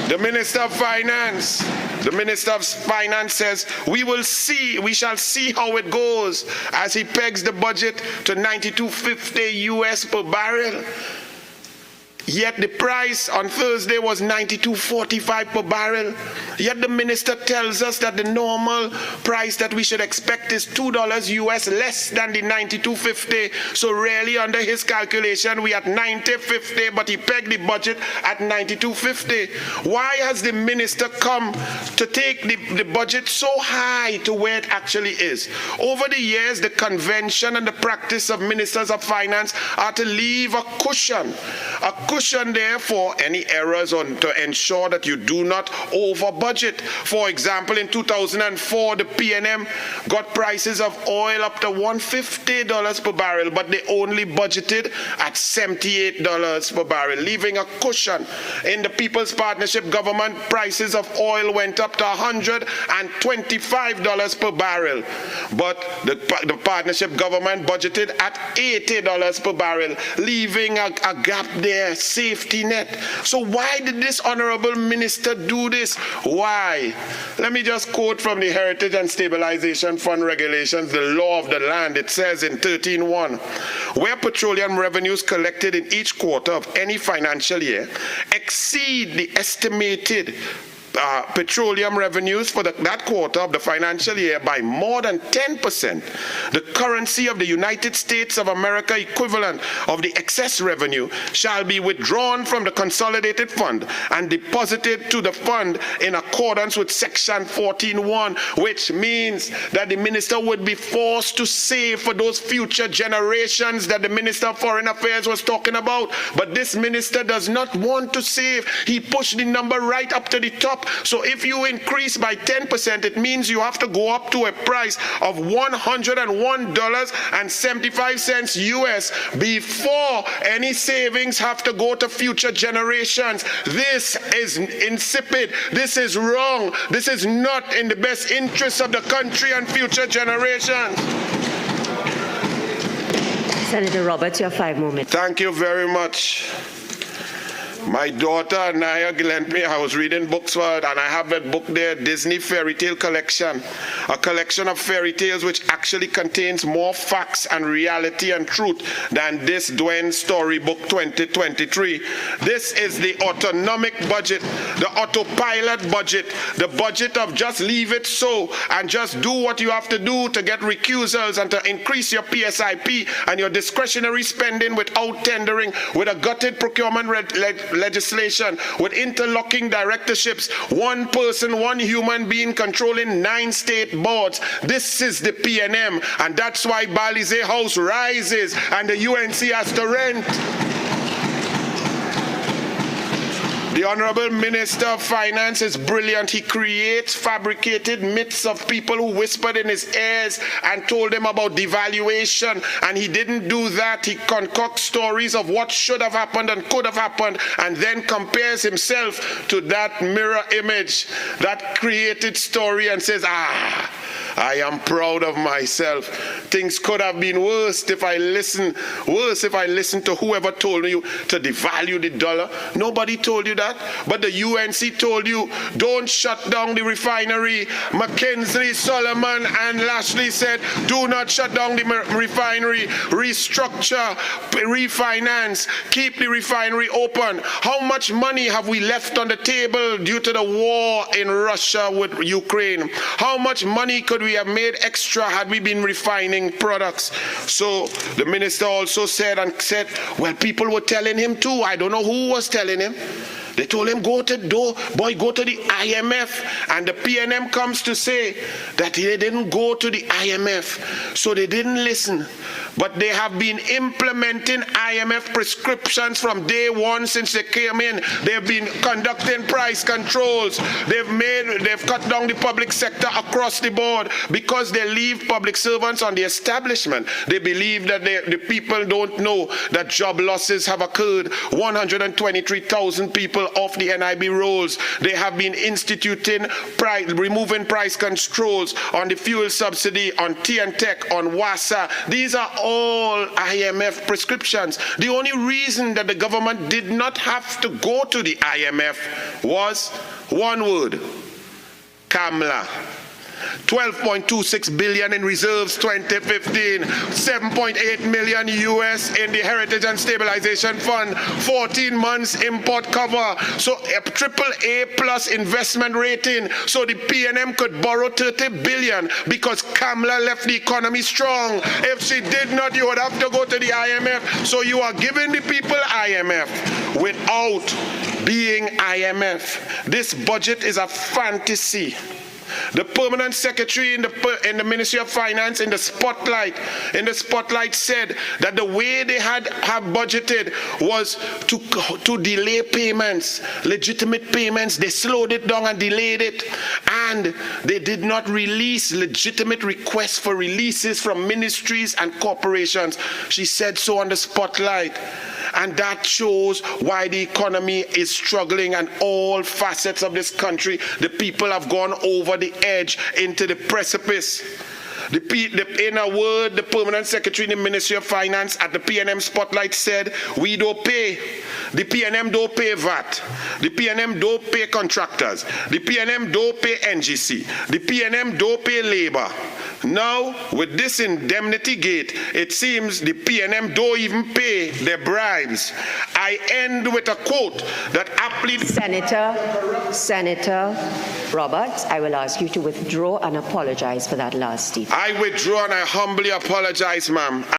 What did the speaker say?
The Minister of Finance says, we shall see how it goes as he pegs the budget to 92.50 US per barrel. Yet the price on Thursday was 92.45 per barrel. Yet the minister tells us that the normal price that we should expect is $2 US less than the 92.50. So really under his calculation, we at 90.50, but he pegged the budget at 92.50. Why has the minister come to take the budget so high to where it actually is? Over the years, the convention and the practice of ministers of finance are to leave a cushion there for any errors to ensure that you do not over budget. For example, in 2004, the PNM got prices of oil up to $150 per barrel, but they only budgeted at $78 per barrel, leaving a cushion. In the People's Partnership government, prices of oil went up to $125 per barrel, but the partnership government budgeted at $80 per barrel, leaving a gap there, safety net. So why did this honorable minister do this? Why? Let me just quote from the Heritage and Stabilization Fund regulations, the law of the land. It says in 13.1, where petroleum revenues collected in each quarter of any financial year exceed the estimated petroleum revenues for that quarter of the financial year by more than 10%, the currency of the United States of America equivalent of the excess revenue shall be withdrawn from the consolidated fund and deposited to the fund in accordance with section 14.1, which means that the minister would be forced to save for those future generations that the Minister of Foreign Affairs was talking about. But this minister does not want to save. He pushed the number right up to the top. So if you increase by 10%, it means you have to go up to a price of $101.75 US before any savings have to go to future generations. This is insipid. This is wrong. This is not in the best interest of the country and future generations. Senator Roberts, you have 5 more minutes. Thank you very much. My daughter Anaya lent me, I was reading books for her, and I have that book there, Disney Fairy Tale Collection, a collection of fairy tales which actually contains more facts and reality and truth than this Douen Storybook 2023. This is the autonomic budget, the autopilot budget, the budget of just leave it so and just do what you have to do to get recusals and to increase your PSIP and your discretionary spending without tendering, with a gutted procurement legislation, with interlocking directorships, one person, one human being controlling 9 state boards. This is the PNM, and that's why Balize House rises and the UNC has to rent. The Honorable Minister of Finance is brilliant. He creates fabricated myths of people who whispered in his ears and told him about devaluation. And he didn't do that. He concocts stories of what should have happened and could have happened, and then compares himself to that mirror image, that created story, and says, I am proud of myself. Things could have been worse if I listened to whoever told you to devalue the dollar. Nobody told you that, but the UNC told you, don't shut down the refinery. McKinsey, Solomon, and Lashley said, do not shut down the refinery. Restructure, refinance, keep the refinery open. How much money have we left on the table due to the war in Russia with Ukraine? How much money could we have made extra had we been refining products? So the minister also said, well, people were telling him too. I don't know who was telling him. They told him, go to the IMF. And the PNM comes to say that they didn't go to the IMF. So they didn't listen. But they have been implementing IMF prescriptions from day one since they came in. They've been conducting price controls. They've cut down the public sector across the board because they leave public servants on the establishment. They believe that the people don't know that job losses have occurred. 123,000 people off the NIB rolls. They have been instituting removing price controls on the fuel subsidy, on tea and tech, on WASA. These are all IMF prescriptions. The only reason that the government did not have to go to the IMF was one word: Kamla. 12.26 billion in reserves 2015, 7.8 million US in the Heritage and Stabilization Fund, 14 months import cover, so a AAA plus investment rating, so the PNM could borrow 30 billion because Kamla left the economy strong. If she did not, you would have to go to the IMF. So you are giving the people IMF without being IMF. This budget is a fantasy. The permanent secretary in the Ministry of Finance in the spotlight said that the way they have budgeted was to delay payments, legitimate payments. They slowed it down and delayed it, and they did not release legitimate requests for releases from ministries and corporations. She said so on the spotlight. And that shows why the economy is struggling, and all facets of this country, the people have gone over the edge into the precipice. In a word, the permanent secretary in the Ministry of Finance at the PNM spotlight said, we don't pay. The PNM don't pay VAT. The PNM don't pay contractors. The PNM don't pay NGC. The PNM don't pay labor. Now, with this indemnity gate, it seems the PNM don't even pay their bribes. I end with a quote that aptly... Senator Roberts, I will ask you to withdraw and apologize for that last statement. I withdraw and I humbly apologize, ma'am.